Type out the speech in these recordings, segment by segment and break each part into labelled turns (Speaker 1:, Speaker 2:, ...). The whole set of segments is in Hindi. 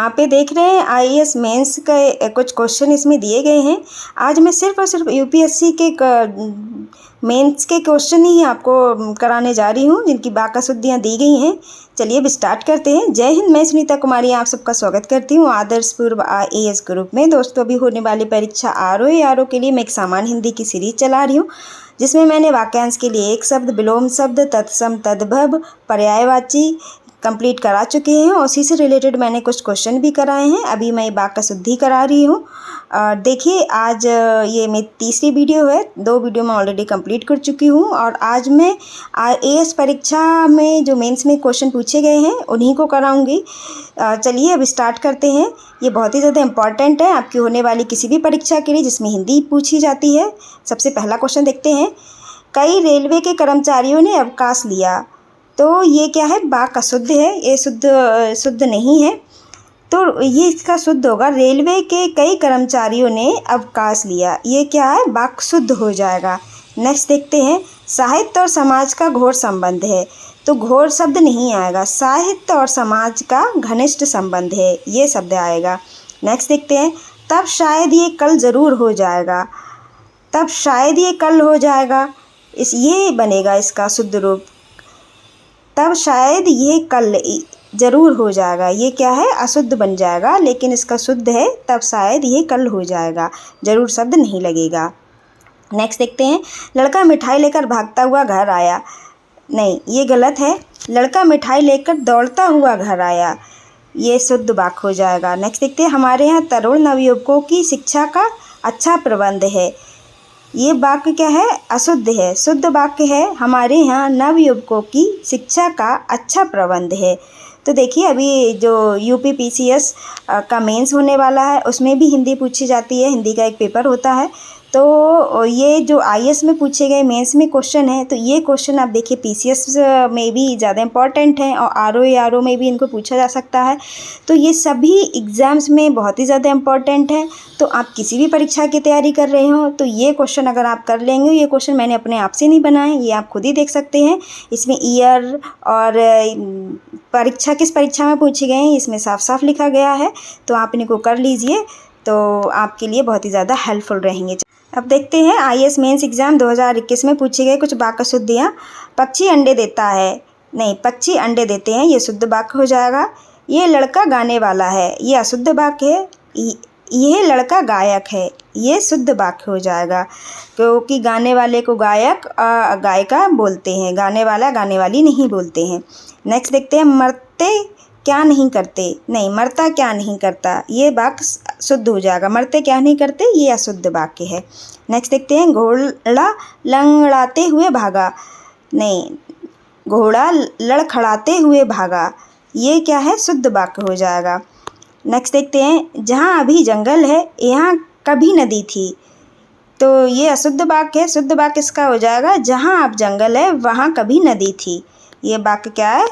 Speaker 1: आप ये देख रहे हैं आईएएस मेंस का कुछ क्वेश्चन इसमें दिए गए हैं। आज मैं सिर्फ और सिर्फ यूपीएससी के मेंस के क्वेश्चन ही आपको कराने जा रही हूँ, जिनकी बाकसुद्धियाँ दी गई हैं। चलिए अब स्टार्ट करते हैं। जय हिंद, मैं सुनीता कुमारी आप सबका स्वागत करती हूँ आदर्श पूर्व आईएएस ग्रुप में। दोस्तों, अभी होने वाली परीक्षा आरओ के लिए मैं एक सामान्य हिंदी की सीरीज चला रही हूँ, जिसमें मैंने वाक्यांश के लिए एक शब्द, विलोम शब्द, तत्सम, तद्भव, पर्यायवाची कंप्लीट करा चुके हैं और उसी से रिलेटेड मैंने कुछ क्वेश्चन भी कराए हैं। अभी मैं बाकसुद्धि करा रही हूँ। देखिए, आज ये मेरी तीसरी वीडियो है। 2 वीडियो मैं ऑलरेडी कंप्लीट कर चुकी हूँ और आज मैं आईएएस परीक्षा में जो मेंस में क्वेश्चन पूछे गए हैं उन्हीं को कराऊंगी। चलिए अब स्टार्ट करते हैं। ये बहुत ही ज़्यादा इम्पॉर्टेंट है आपकी होने वाली किसी भी परीक्षा के लिए जिसमें हिंदी पूछी जाती है। सबसे पहला क्वेश्चन देखते हैं। कई रेलवे के कर्मचारियों ने अवकाश लिया, तो ये क्या है? बाक अशुद्ध है, ये शुद्ध नहीं है। तो ये इसका शुद्ध होगा, रेलवे के कई कर्मचारियों ने अवकाश लिया। ये क्या है? बाक शुद्ध हो जाएगा। नेक्स्ट देखते हैं। साहित्य और समाज का घोर संबंध है, तो घोर शब्द नहीं आएगा। साहित्य और समाज का घनिष्ठ संबंध है, ये शब्द आएगा। नेक्स्ट देखते हैं। तब शायद ये कल ज़रूर हो जाएगा। तब शायद ये कल हो जाएगा, ये बनेगा इसका शुद्ध रूप। तब शायद ये कल ज़रूर हो जाएगा, ये क्या है? अशुद्ध बन जाएगा, लेकिन इसका शुद्ध है तब शायद ये कल हो जाएगा, ज़रूर शब्द नहीं लगेगा। नेक्स्ट देखते हैं। लड़का मिठाई लेकर भागता हुआ घर आया। नहीं, ये गलत है। लड़का मिठाई लेकर दौड़ता हुआ घर आया, ये शुद्ध वाक्य हो जाएगा। नेक्स्ट देखते हैं। हमारे यहाँ तरुण नवयुवकों की शिक्षा का अच्छा प्रबंध है, ये वाक्य क्या है? अशुद्ध है। शुद्ध वाक्य है, हमारे यहाँ नवयुवकों की शिक्षा का अच्छा प्रबंध है। तो देखिए, अभी जो यूपी पीसीएस का मेंस होने वाला है उसमें भी हिंदी पूछी जाती है, हिंदी का एक पेपर होता है। तो ये जो आईएएस में पूछे गए मेंस में क्वेश्चन है, तो ये क्वेश्चन आप देखिए पीसीएस में भी ज़्यादा इंपॉर्टेंट हैं और आरओ में भी इनको पूछा जा सकता है। तो ये सभी एग्ज़ाम्स में बहुत ही ज़्यादा इंपॉर्टेंट है। तो आप किसी भी परीक्षा की तैयारी कर रहे हो तो ये क्वेश्चन अगर आप कर लेंगे, ये क्वेश्चन मैंने अपने आप से नहीं बनाए, ये आप खुद ही देख सकते हैं। इसमें ईयर और परीक्षा किस परीक्षा में पूछे गए हैं इसमें साफ साफ लिखा गया है। तो आप इनको कर लीजिए, तो आपके लिए बहुत ही ज़्यादा हेल्पफुल रहेंगे। अब देखते हैं आईएएस मेंस एग्ज़ाम 2021 में पूछे गए कुछ बाकसुद्धियाँ। पक्षी अंडे देता है, नहीं, पक्षी अंडे देते हैं, ये शुद्ध वाक्य हो जाएगा। ये लड़का गाने वाला है, ये अशुद्ध वाक्य है। यह लड़का गायक है, ये शुद्ध वाक्य हो जाएगा, क्योंकि गाने वाले को गायक गायिका बोलते हैं, गाने वाला गाने वाली नहीं बोलते हैं। नेक्स्ट देखते हैं। मरते क्या नहीं करते, नहीं, मरता क्या नहीं करता, ये वाक्य शुद्ध हो जाएगा। मरते क्या नहीं करते, ये अशुद्ध वाक्य है। नेक्स्ट देखते हैं। घोड़ा लंगड़ाते हुए भागा, नहीं, घोड़ा लड़खड़ाते हुए भागा, ये क्या है? शुद्ध वाक्य हो जाएगा। नेक्स्ट देखते हैं। जहाँ अभी जंगल है यहाँ कभी नदी थी, तो ये अशुद्ध वाक्य है। शुद्ध वाक्य इसका हो जाएगा। जहाँ अब जंगल है वहाँ कभी नदी थी, ये वाक्य क्या है?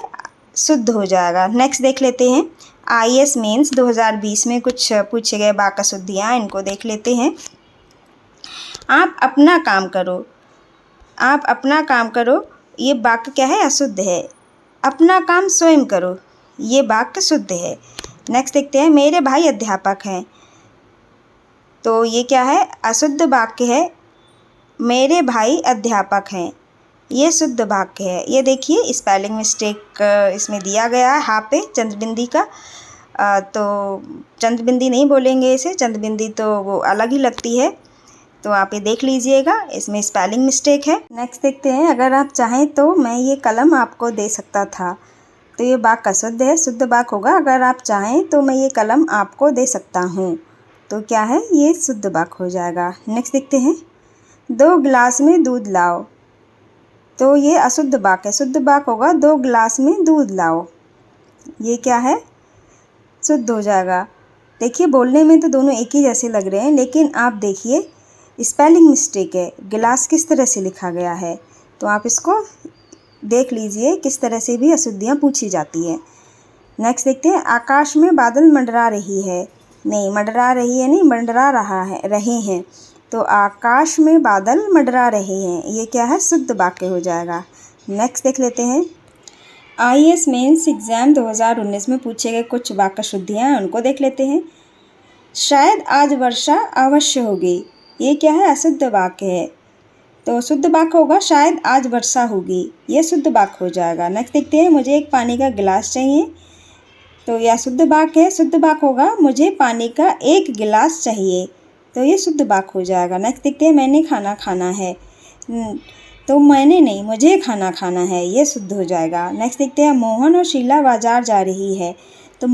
Speaker 1: शुद्ध हो जाएगा। नेक्स्ट देख लेते हैं। आईएएस मेंस 2020 में कुछ पूछे गए बाकसुद्धियाँ, इनको देख लेते हैं। आप अपना काम करो, आप अपना काम करो, ये वाक्य क्या है? अशुद्ध है। अपना काम स्वयं करो, ये वाक्य शुद्ध है। नेक्स्ट देखते हैं। मेरे भाई अध्यापक हैं, तो ये क्या है? अशुद्ध वाक्य है। मेरे भाई अध्यापक हैं, ये शुद्ध वाक्य है। ये देखिए स्पेलिंग मिस्टेक इसमें दिया गया है, हाँ पे चंद्रबिंदी का, तो चंद्रबिंदी नहीं बोलेंगे इसे, चंद्रबिंदी तो वो अलग ही लगती है, तो आप ये देख लीजिएगा, इसमें स्पेलिंग मिस्टेक है। नेक्स्ट देखते हैं। अगर आप चाहें तो मैं ये कलम आपको दे सकता था, तो ये वाक्य अशुद्ध है, शुद्ध वाक्य होगा। अगर आप चाहें तो मैं ये कलम आपको दे सकता हूँ, तो क्या है? ये शुद्ध वाक्य हो जाएगा। नेक्स्ट देखते हैं। 2 गिलास में दूध लाओ, तो ये अशुद्ध वाक्य है, शुद्ध वाक्य होगा। 2 गिलास में दूध लाओ, ये क्या है? शुद्ध हो जाएगा। देखिए, बोलने में तो दोनों एक ही जैसे लग रहे हैं, लेकिन आप देखिए स्पेलिंग मिस्टेक है। गिलास किस तरह से लिखा गया है, तो आप इसको देख लीजिए, किस तरह से भी अशुद्धियाँ पूछी जाती है। नेक्स्ट देखते हैं। आकाश में बादल मंडरा रही है, नहीं, मंडरा रही है नहीं, मंडरा रहे हैं, तो आकाश में बादल मंडरा रहे हैं, ये क्या है? शुद्ध वाक्य हो जाएगा। नेक्स्ट देख लेते हैं। आईएएस मेंस एग्ज़ाम 2019 में पूछे गए कुछ वाक्य शुद्धियाँ हैं, उनको देख लेते हैं। शायद आज वर्षा अवश्य होगी, ये क्या है? अशुद्ध वाक्य है। तो शुद्ध वाक्य होगा शायद आज वर्षा होगी, ये शुद्ध वाक्य हो जाएगा। नेक्स्ट देखते हैं, मुझे एक पानी का गिलास चाहिए, तो यह शुद्ध वाक्य है। शुद्ध वाक्य होगा मुझे पानी का एक गिलास चाहिए, तो ये शुद्ध वाक्य हो जाएगा। नेक्स्ट देखते हैं, मैंने खाना खाना है, तो मैंने नहीं, मुझे खाना खाना है, ये शुद्ध हो जाएगा। नेक्स्ट देखते हैं, मोहन और शीला बाजार जा रही है, तो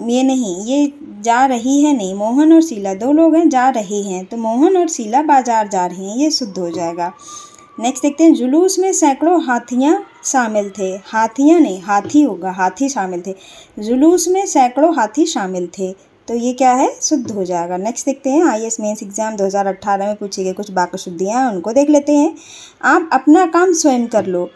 Speaker 1: ये नहीं, ये जा रही है नहीं, मोहन और शीला दो लोग हैं, जा रहे हैं, तो मोहन और शीला बाजार जा रहे हैं, ये शुद्ध हो जाएगा। नेक्स्ट देखते हैं, जुलूस में सैकड़ों हाथियाँ शामिल थे, हाथियाँ नहीं, हाथी होगा, हाथी शामिल थे, जुलूस में सैकड़ों हाथी शामिल थे, तो ये क्या है? शुद्ध हो जाएगा। नेक्स्ट देखते हैं, आईएएस मेंस एग्ज़ाम 2018 में पूछे गए कुछ वाक्य शुद्धियाँ, उनको देख लेते हैं। आप अपना काम स्वयं कर लो,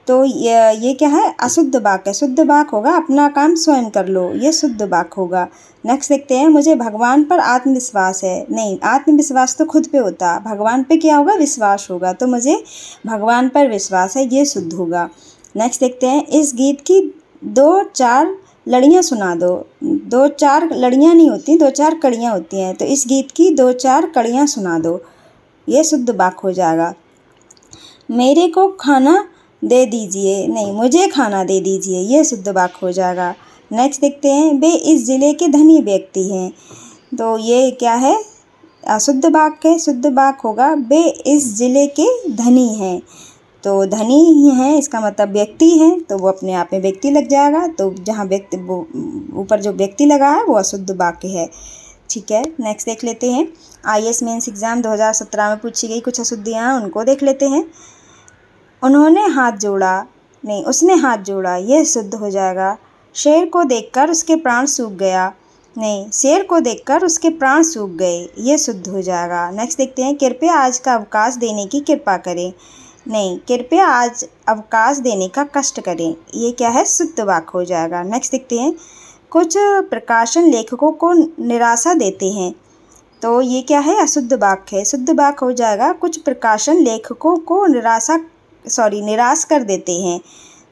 Speaker 1: तो ये क्या है? अशुद्ध वाक्य। शुद्ध वाक्य होगा अपना काम स्वयं कर लो, ये शुद्ध वाक्य होगा। नेक्स्ट देखते हैं, मुझे भगवान पर आत्मविश्वास है, नहीं, आत्मविश्वास तो खुद पे होता, भगवान पे क्या होगा? विश्वास होगा, तो मुझे भगवान पर विश्वास है, ये शुद्ध होगा। नेक्स्ट देखते हैं, इस गीत की 2-4 लड़ियाँ सुना दो, 2-4 लड़ियाँ नहीं होती, 2-4 कड़ियाँ होती हैं, तो इस गीत की 2-4 कड़ियाँ सुना दो, ये शुद्ध वाक्य हो जाएगा। मेरे को खाना दे दीजिए, नहीं, मुझे खाना दे दीजिए, ये शुद्ध वाक्य हो जाएगा। नेक्स्ट देखते हैं, वे इस ज़िले के धनी व्यक्ति हैं, तो ये क्या है? अशुद्ध वाक्य है। शुद्ध वाक्य होगा वे इस ज़िले के धनी हैं, तो धनी ही हैं, इसका मतलब व्यक्ति हैं, तो वो अपने आप में व्यक्ति लग जाएगा, तो जहाँ व्यक्ति वो ऊपर जो व्यक्ति लगा है वो अशुद्ध वाक्य है। ठीक है, नेक्स्ट देख लेते हैं, आईएएस मेंस एग्ज़ाम 2017 में पूछी गई कुछ अशुद्धियाँ, उनको देख लेते हैं। उन्होंने हाथ जोड़ा, नहीं, उसने हाथ जोड़ा, ये शुद्ध हो जाएगा। शेर को देखकर उसके प्राण सूख गया, नहीं, शेर को देखकर उसके प्राण सूख गए, ये शुद्ध हो जाएगा। नेक्स्ट देखते हैं, कृपया आज का अवकाश देने की कृपा करें, नहीं, कृपया आज अवकाश देने का कष्ट करें, ये क्या है? शुद्ध वाक्य हो जाएगा। नेक्स्ट देखते हैं, कुछ प्रकाशन लेखकों को निराशा देते हैं, तो ये क्या है? अशुद्ध वाक्य है। शुद्ध वाक्य हो जाएगा, कुछ प्रकाशन लेखकों को निराश कर देते हैं,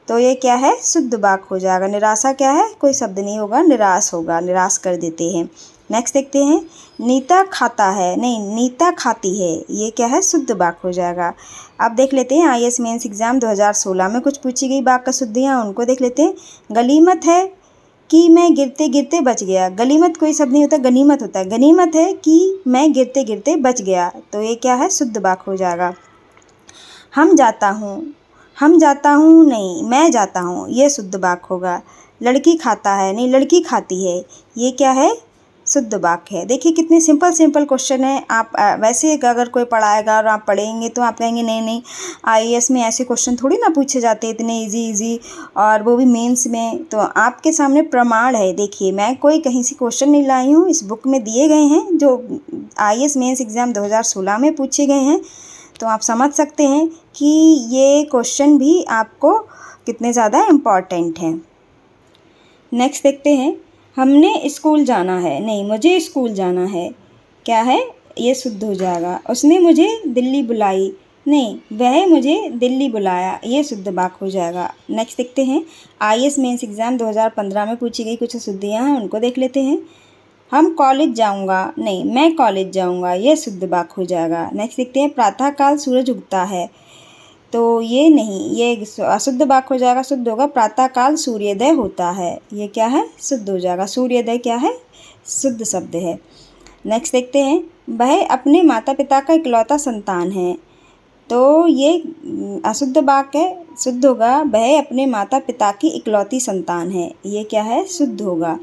Speaker 1: तो ये क्या है? शुद्ध वाक्य हो जाएगा। निराशा क्या है? कोई शब्द नहीं होगा, निराश होगा, निराश कर देते हैं। नेक्स्ट देखते हैं, नीता खाता है, नहीं, नीता खाती है, ये क्या है? शुद्ध वाक्य हो जाएगा। अब देख लेते हैं, आईएएस मेंस एग्ज़ाम 2016 में कुछ पूछी गई वाक्य शुद्धियाँ, उनको देख लेते हैं। गनीमत है कि मैं गिरते गिरते बच गया, गनीमत कोई शब्द नहीं होता, गनीमत होता है। गनीमत है कि मैं गिरते गिरते बच गया, तो ये क्या है? शुद्ध वाक्य हो जाएगा। हम जाता हूँ नहीं, मैं जाता हूँ, ये शुद्ध वाक्य होगा। लड़की खाता है, नहीं, लड़की खाती है, ये क्या है? शुद्ध वाक्य है। देखिए कितने सिंपल क्वेश्चन है। आप वैसे अगर कोई पढ़ाएगा और आप पढ़ेंगे तो आप कहेंगे नहीं नहीं, आईएएस में ऐसे क्वेश्चन थोड़ी ना पूछे जाते इतने इजी, और वो भी मेंस में। तो आपके सामने प्रमाण है, देखिए मैं कोई कहीं से क्वेश्चन नहीं लाई हूँ, इस बुक में दिए गए हैं जो आईएएस मेंस एग्ज़ाम 2016 में पूछे गए हैं, तो आप समझ सकते हैं कि ये क्वेश्चन भी आपको कितने ज़्यादा इम्पॉर्टेंट हैं। नेक्स्ट देखते हैं, हमने स्कूल जाना है, नहीं, मुझे स्कूल जाना है, क्या है? ये शुद्ध हो जाएगा। उसने मुझे दिल्ली बुलाई, नहीं, वह मुझे दिल्ली बुलाया, ये शुद्ध वाक्य हो जाएगा। नेक्स्ट देखते हैं, आईएएस मेंस एग्ज़ाम 2015 में पूछी गई कुछ शुद्धियाँ हैं, उनको देख लेते हैं। हम कॉलेज जाऊंगा, नहीं, मैं कॉलेज जाऊंगा, ये शुद्ध वाक्य हो जाएगा। नेक्स्ट देखते हैं, प्रातःकाल सूरज उगता है, तो ये नहीं, ये अशुद्ध वाक्य हो जाएगा। शुद्ध होगा प्रातःकाल सूर्योदय होता है, ये क्या है? शुद्ध हो जाएगा। सूर्योदय क्या है? शुद्ध शब्द है। नेक्स्ट देखते हैं, वह अपने माता पिता का इकलौता संतान है, तो ये अशुद्ध वाक्य है। शुद्ध होगा वह अपने माता पिता की इकलौती संतान है, ये क्या है? शुद्ध होगा।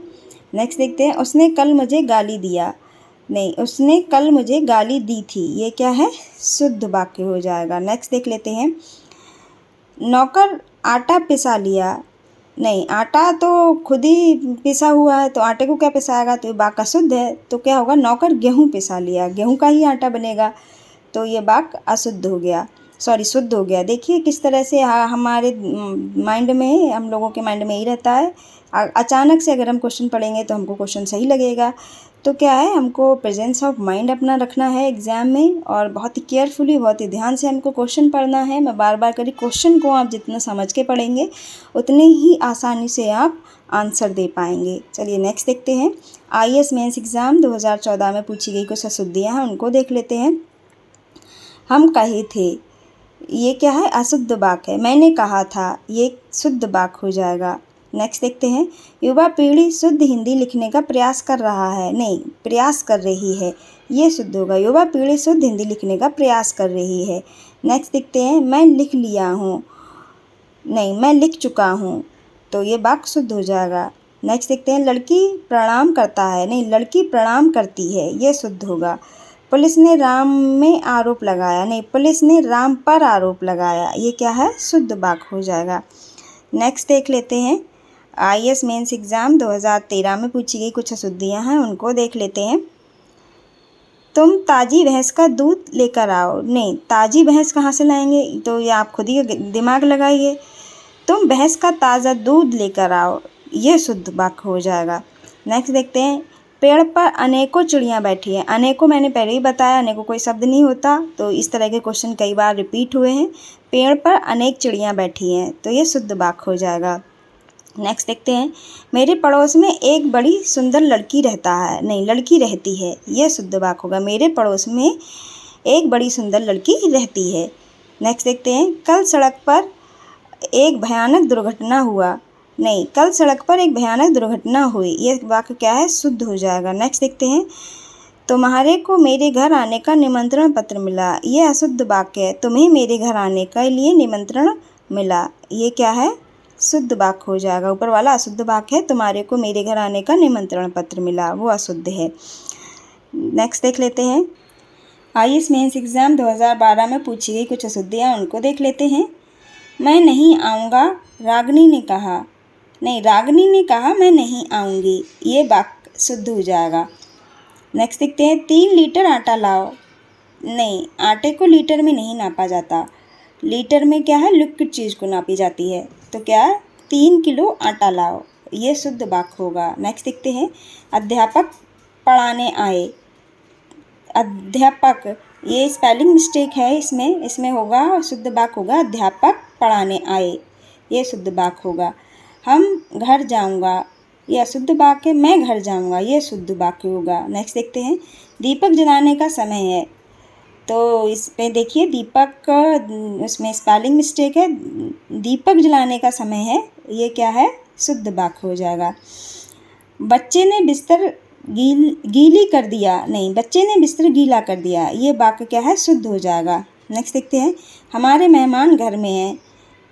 Speaker 1: नेक्स्ट देखते हैं, उसने कल मुझे गाली दिया, नहीं, उसने कल मुझे गाली दी थी, ये क्या है? शुद्ध वाक्य हो जाएगा। नेक्स्ट देख लेते हैं, नौकर आटा पिसा लिया, नहीं, आटा तो खुद ही पिसा हुआ है, तो आटे को क्या पिसाएगा? तो ये वाक्य शुद्ध है, तो क्या होगा? नौकर गेहूँ पिसा लिया, गेहूँ का ही आटा बनेगा, तो ये वाक्य अशुद्ध हो गया। सॉरी शुद्ध हो गया। देखिए किस तरह से हमारे माइंड में, हम लोगों के माइंड में ही रहता है। अचानक से अगर हम क्वेश्चन पढ़ेंगे तो हमको क्वेश्चन सही लगेगा। तो क्या है, हमको प्रेजेंस ऑफ माइंड अपना रखना है एग्ज़ाम में, और बहुत ही केयरफुली, बहुत ही ध्यान से हमको क्वेश्चन पढ़ना है। मैं बार बार करी, क्वेश्चन को आप जितना समझ के पढ़ेंगे उतने ही आसानी से आप आंसर दे पाएंगे। चलिए नेक्स्ट देखते हैं। IAS मेंस एग्ज़ाम 2014 में पूछी गई कुछ अशुद्धियाँ हैं, उनको देख लेते हैं। हम कहे थे, ये क्या है, अशुद्ध वाक्य है। मैंने कहा था, ये शुद्ध वाक्य हो जाएगा। नेक्स्ट देखते हैं। युवा पीढ़ी शुद्ध हिंदी लिखने का प्रयास कर रहा है, नहीं प्रयास कर रही है, ये शुद्ध होगा। युवा पीढ़ी शुद्ध हिंदी लिखने का प्रयास कर रही है। नेक्स्ट देखते हैं। मैं लिख लिया हूँ, नहीं मैं लिख चुका हूँ, तो ये वाक्य शुद्ध हो जाएगा। नेक्स्ट देखते हैं। लड़की प्रणाम करता है, नहीं लड़की प्रणाम करती है, ये शुद्ध होगा। पुलिस ने राम में आरोप लगाया, नहीं पुलिस ने राम पर आरोप लगाया, ये क्या है, शुद्ध वाक्य हो जाएगा। नेक्स्ट देख लेते हैं। IAS मेंस एग्ज़ाम 2013 में पूछी गई कुछ अशुद्धियाँ हैं, उनको देख लेते हैं। तुम ताज़ी भैंस का दूध लेकर आओ, नहीं ताज़ी भैंस कहाँ से लाएंगे, तो ये आप खुद ही दिमाग लगाइए। तुम भैंस का ताज़ा दूध लेकर आओ, ये शुद्ध वाक्य हो जाएगा। नेक्स्ट देखते हैं। पेड़ पर अनेकों चिड़ियाँ बैठी हैं, अनेकों मैंने पहले ही बताया, अनेकों कोई शब्द नहीं होता, तो इस तरह के क्वेश्चन कई बार रिपीट हुए हैं। पेड़ पर अनेक चिड़ियाँ बैठी हैं, तो ये शुद्ध वाक्य हो जाएगा। नेक्स्ट देखते हैं। मेरे पड़ोस में एक बड़ी सुंदर लड़की रहता है, नहीं लड़की रहती है, ये शुद्ध वाक्य होगा। मेरे पड़ोस में एक बड़ी सुंदर लड़की रहती है। नेक्स्ट देखते हैं। कल सड़क पर एक भयानक दुर्घटना हुआ, नहीं कल सड़क पर एक भयानक दुर्घटना हुई, ये वाक्य क्या है, शुद्ध हो जाएगा। नेक्स्ट देखते हैं। तुम्हारे को मेरे घर आने का निमंत्रण पत्र मिला, ये अशुद्ध वाक्य है। तुम्हें मेरे घर आने के लिए निमंत्रण मिला, ये क्या है, शुद्ध वाक्य हो जाएगा। ऊपर वाला अशुद्ध वाक्य है, तुम्हारे को मेरे घर आने का निमंत्रण पत्र मिला, वो अशुद्ध है। नेक्स्ट देख लेते हैं। IAS मेंस एग्ज़ाम 2012 में पूछी गई कुछ अशुद्धियाँ, उनको देख लेते हैं। मैं नहीं आऊँगा, रागिनी ने कहा, नहीं रागिनी ने कहा मैं नहीं आऊँगी, ये वाक्य शुद्ध हो जाएगा। नेक्स्ट देखते हैं। 3 लीटर आटा लाओ, नहीं आटे को लीटर में नहीं नापा जाता, लीटर में क्या है, लिक्विड चीज़ को नापी जाती है, तो क्या 3 किलो आटा लाओ, ये शुद्ध वाक्य होगा। नेक्स्ट देखते हैं। अध्यापक पढ़ाने आए, अध्यापक, ये स्पेलिंग मिस्टेक है इसमें होगा, शुद्ध वाक्य होगा अध्यापक पढ़ाने आए, ये शुद्ध वाक्य होगा। हम घर जाऊंगा, ये अशुद्ध वाक्य है। मैं घर जाऊंगा, ये शुद्ध वाक्य होगा। नेक्स्ट देखते हैं। दीपक जलाने का समय है, तो इस पे देखिए दीपक, उसमें स्पेलिंग मिस्टेक है, दीपक जलाने का समय है, ये क्या है, शुद्ध वाक्य हो जाएगा। बच्चे ने बिस्तर गीली कर दिया, नहीं बच्चे ने बिस्तर गीला कर दिया, ये वाक्य क्या है, शुद्ध हो जाएगा। नेक्स्ट देखते हैं। हमारे मेहमान घर में हैं,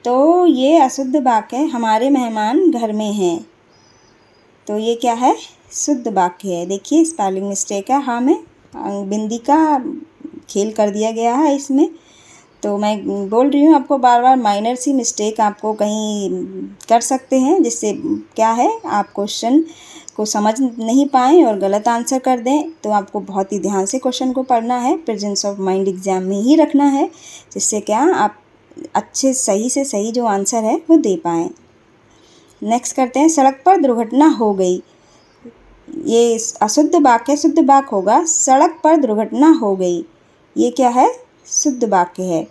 Speaker 1: तो ये अशुद्ध वाक्य है, हमारे मेहमान घर में हैं, तो ये क्या है, शुद्ध वाक्य है। देखिए स्पेलिंग मिस्टेक है, हाँ में बिंदी का खेल कर दिया गया है इसमें, तो मैं बोल रही हूँ आपको बार बार, माइनर सी मिस्टेक आपको कहीं कर सकते हैं, जिससे क्या है, आप क्वेश्चन को समझ नहीं पाएँ और गलत आंसर कर दें। तो आपको बहुत ही ध्यान से क्वेश्चन को पढ़ना है, प्रेजेंस ऑफ माइंड एग्जाम में ही रखना है, जिससे क्या आप अच्छे सही से सही जो आंसर है वो दे पाएँ। नेक्स्ट करते हैं। सड़क पर दुर्घटना हो गई, ये अशुद्ध वाक्य, शुद्ध वाक्य होगा सड़क पर दुर्घटना हो गई, ये क्या है, शुद्ध वाक्य है।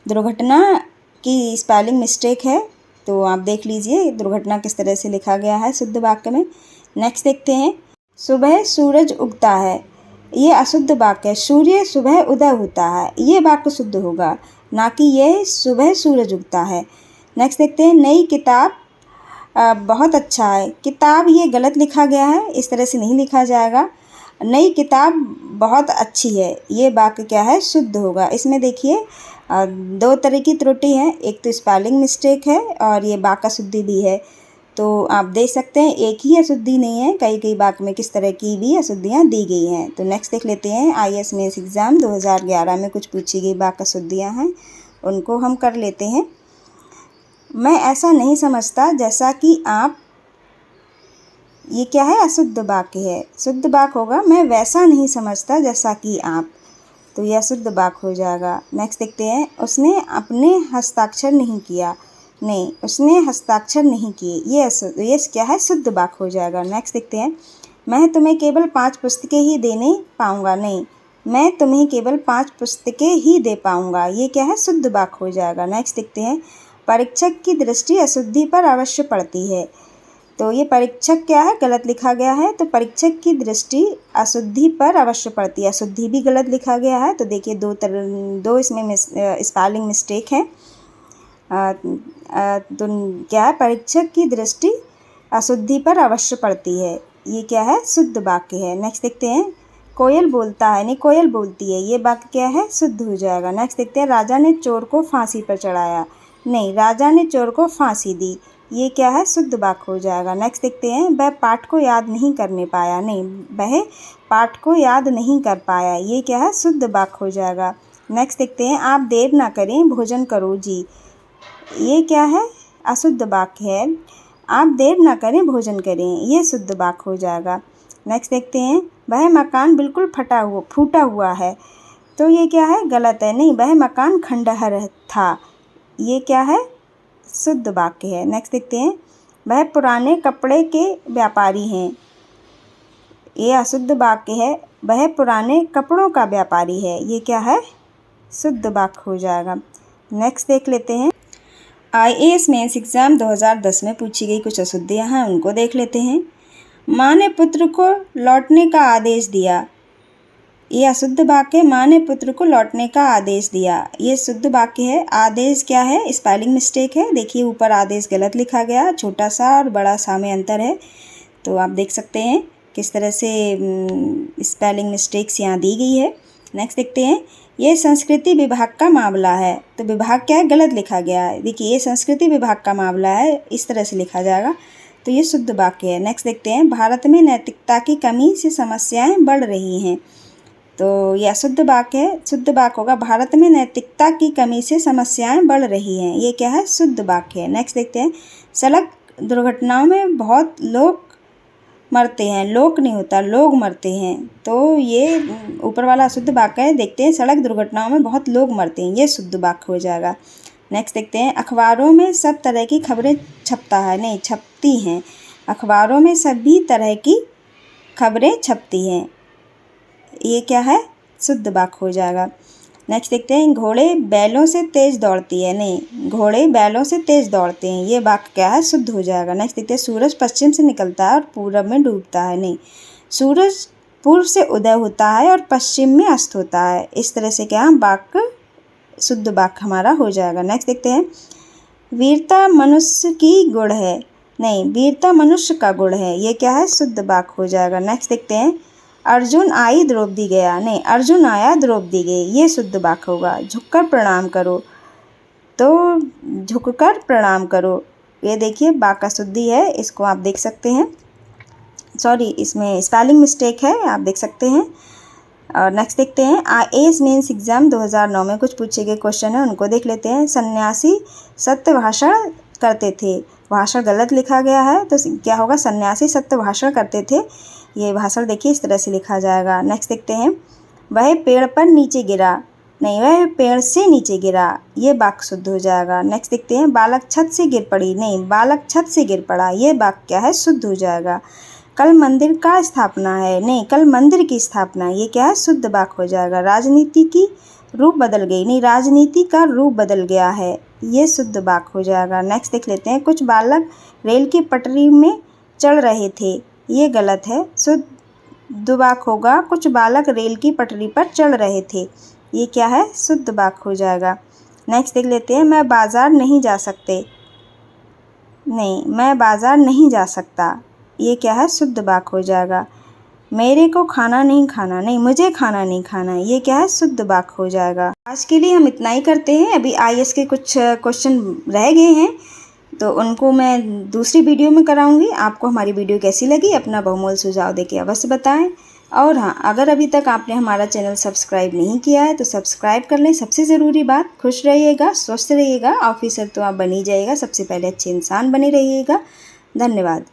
Speaker 1: दुर्घटना की स्पेलिंग मिस्टेक है, तो आप देख लीजिए दुर्घटना किस तरह से लिखा गया है शुद्ध वाक्य में। नेक्स्ट देखते हैं। सुबह सूरज उगता है, ये अशुद्ध वाक्य है, सूर्य सुबह उदय होता है, ये वाक्य शुद्ध होगा, ना कि ये सुबह सूरज उगता है। नेक्स्ट देखते हैं। नई किताब बहुत अच्छा है, किताब ये गलत लिखा गया है, इस तरह से नहीं लिखा जाएगा। नई किताब बहुत अच्छी है, ये वाक्य क्या है, शुद्ध होगा। इसमें देखिए 2 तरह की त्रुटि है, एक तो स्पेलिंग मिस्टेक है और ये वाक्य अशुद्धि भी है, तो आप देख सकते हैं एक ही अशुद्धि नहीं है, कई वाक्य में किस तरह की भी अशुद्धियाँ दी गई हैं। तो नेक्स्ट देख लेते हैं। IAS मेंस एग्ज़ाम 2011 में कुछ पूछी गई वाक्य अशुद्धियाँ हैं, उनको हम कर लेते हैं। मैं ऐसा नहीं समझता जैसा कि आप, ये क्या है, अशुद्ध वाक्य है, शुद्ध वाक्य होगा मैं वैसा नहीं समझता जैसा कि आप। तो यह अशुद्ध वाक्य हो जाएगा। नेक्स्ट देखते हैं, उसने अपने हस्ताक्षर नहीं किया। नहीं, उसने हस्ताक्षर नहीं किए, ये क्या है, शुद्ध वाक्य हो जाएगा। नेक्स्ट देखते हैं, मैं तुम्हें केवल 5 पुस्तकें ही देने पाऊँगा। नहीं, मैं तुम्हें केवल 5 पुस्तकें ही दे पाऊँगा, ये क्या है, शुद्ध वाक्य हो जाएगा। नेक्स्ट देखते हैं, परीक्षक की दृष्टि अशुद्धि पर अवश्य पड़ती है। तो ये परीक्षक क्या है, गलत लिखा गया है। तो परीक्षक की दृष्टि अशुद्धि पर अवश्य पड़ती है, अशुद्धि भी गलत लिखा गया है। तो देखिए दो इसमें स्पेलिंग मिस्टेक है। तो क्या है, परीक्षक की दृष्टि अशुद्धि पर अवश्य पड़ती है, ये क्या है, शुद्ध वाक्य है। नेक्स्ट देखते हैं, कोयल बोलता है, नहीं कोयल बोलती है, ये वाक्य क्या है, शुद्ध हो जाएगा। नेक्स्ट देखते हैं, राजा ने चोर को फांसी पर चढ़ाया। नहीं, राजा ने चोर को फांसी दी, ये क्या है, शुद्ध वाक्य हो जाएगा। नेक्स्ट देखते हैं, वह पाठ को याद नहीं करने पाया। नहीं, वह पाठ को याद नहीं कर पाया, ये क्या है, शुद्ध वाक्य हो जाएगा। नेक्स्ट देखते हैं, आप देर ना करें, भोजन करो जी, ये क्या है, अशुद्ध वाक्य है। आप देर ना करें, भोजन करें, ये शुद्ध वाक्य हो जाएगा। नेक्स्ट देखते हैं, वह मकान बिल्कुल फूटा हुआ है। तो ये क्या है, गलत है। नहीं, वह मकान खंडहर था, ये क्या है, शुद्ध वाक्य है। नेक्स्ट देखते हैं, वह पुराने कपड़े के व्यापारी हैं, ये अशुद्ध वाक्य है। वह पुराने कपड़ों का व्यापारी है, ये क्या है, शुद्ध वाक्य हो जाएगा। नेक्स्ट देख लेते हैं, IAS मेंस एग्ज़ाम 2010 में पूछी गई कुछ अशुद्धियाँ हैं, उनको देख लेते हैं। माँ ने पुत्र को लौटने का आदेश दिया, ये अशुद्ध वाक्य है। माँ ने पुत्र को लौटने का आदेश दिया, ये शुद्ध वाक्य है। आदेश क्या है, स्पेलिंग मिस्टेक है। देखिए ऊपर आदेश गलत लिखा गया, छोटा सा और बड़ा सा में अंतर है। तो आप देख सकते हैं किस तरह से स्पेलिंग मिस्टेक्स यहाँ दी गई है। नेक्स्ट देखते हैं, ये संस्कृति विभाग का मामला है। तो विभाग क्या है, गलत लिखा गया है। देखिए ये संस्कृति विभाग का मामला है, इस तरह से लिखा जाएगा, तो ये शुद्ध वाक्य है। नेक्स्ट देखते हैं, भारत में नैतिकता की कमी से समस्याएं बढ़ रही हैं। तो यह शुद्ध वाक्य है, शुद्ध वाक्य होगा, भारत में नैतिकता की कमी से समस्याएं बढ़ रही हैं, ये क्या है, शुद्ध वाक्य है। नेक्स्ट देखते हैं, सड़क दुर्घटनाओं में बहुत लोग मरते हैं, लोग नहीं होता, लोग मरते हैं। तो ये ऊपर वाला अशुद्ध वाक्य है। देखते हैं, सड़क दुर्घटनाओं में बहुत लोग मरते हैं, ये शुद्ध वाक्य हो जाएगा। नेक्स्ट देखते हैं, अखबारों में सब तरह की खबरें छपता है। नहीं, छपती हैं, अखबारों में सभी तरह की खबरें छपती हैं, ये क्या है, शुद्ध वाक्य हो जाएगा। नेक्स्ट देखते हैं, घोड़े बैलों से तेज दौड़ती है। नहीं, घोड़े बैलों से तेज दौड़ते हैं, ये वाक्य क्या है, शुद्ध हो जाएगा। नेक्स्ट देखते हैं, सूरज पश्चिम से निकलता है और पूरब में डूबता है। नहीं, सूरज पूर्व से उदय होता है और पश्चिम में अस्त होता है, इस तरह से क्या वाक्य, शुद्ध वाक्य हमारा हो जाएगा। नेक्स्ट देखते हैं, वीरता मनुष्य की गुण है। नहीं, वीरता मनुष्य का गुण है, ये क्या है, शुद्ध वाक्य हो जाएगा। नेक्स्ट देखते हैं, अर्जुन आई द्रौपदी गया। नहीं, अर्जुन आया द्रौपदी गई, ये शुद्ध वाक्य होगा। झुककर प्रणाम करो, तो झुककर प्रणाम करो, ये देखिए वाक्य शुद्धि है, इसको आप देख सकते हैं। सॉरी, इसमें स्पेलिंग मिस्टेक है, आप देख सकते हैं। और नेक्स्ट देखते हैं, IAS मेंस एग्ज़ाम 2009 में कुछ पूछे गए क्वेश्चन है, उनको देख लेते हैं। सन्यासी सत्य भाषण करते थे, भाषण गलत लिखा गया है, तो क्या होगा, सन्यासी सत्य भाषण करते थे, ये भाषण देखिए इस तरह से लिखा जाएगा। नेक्स्ट देखते हैं, वह पेड़ पर नीचे गिरा। नहीं, वह पेड़ से नीचे गिरा, ये वाक्य शुद्ध हो जाएगा। नेक्स्ट देखते हैं, बालक छत से गिर पड़ी। नहीं, बालक छत से गिर पड़ा, ये वाक्य क्या है, शुद्ध हो जाएगा। कल मंदिर का स्थापना है। नहीं, कल मंदिर की स्थापना, ये क्या है, शुद्ध वाक्य हो जाएगा। राजनीति की रूप बदल गई। नहीं, राजनीति का रूप बदल गया है, ये शुद्ध वाक्य हो जाएगा। नेक्स्ट देख लेते हैं, कुछ बालक रेल की पटरी में चढ़ रहे थे, ये गलत है, शुद्ध वाक्य होगा, कुछ बालक रेल की पटरी पर चढ़ रहे थे, ये क्या है, शुद्ध वाक्य हो जाएगा। नेक्स्ट देख लेते हैं, मैं बाज़ार नहीं जा सकते। नहीं, मैं बाज़ार नहीं जा सकता, ये क्या है, शुद्ध वाक्य हो जाएगा। मेरे को खाना नहीं खाना। नहीं, मुझे खाना नहीं खाना, ये क्या है, शुद्ध वाक्य हो जाएगा। आज के लिए हम इतना ही करते हैं, अभी IAS के कुछ क्वेश्चन रह गए हैं, तो उनको मैं दूसरी वीडियो में कराऊंगी। आपको हमारी वीडियो कैसी लगी, अपना बहुमूल्य सुझाव देके अवश्य बताएं। और हाँ, अगर अभी तक आपने हमारा चैनल सब्सक्राइब नहीं किया है तो सब्सक्राइब कर लें। सबसे ज़रूरी बात, खुश रहिएगा, स्वस्थ रहिएगा, ऑफिसर तो आप बन ही जाइएगा, सबसे पहले अच्छे इंसान बने रहिएगा। धन्यवाद।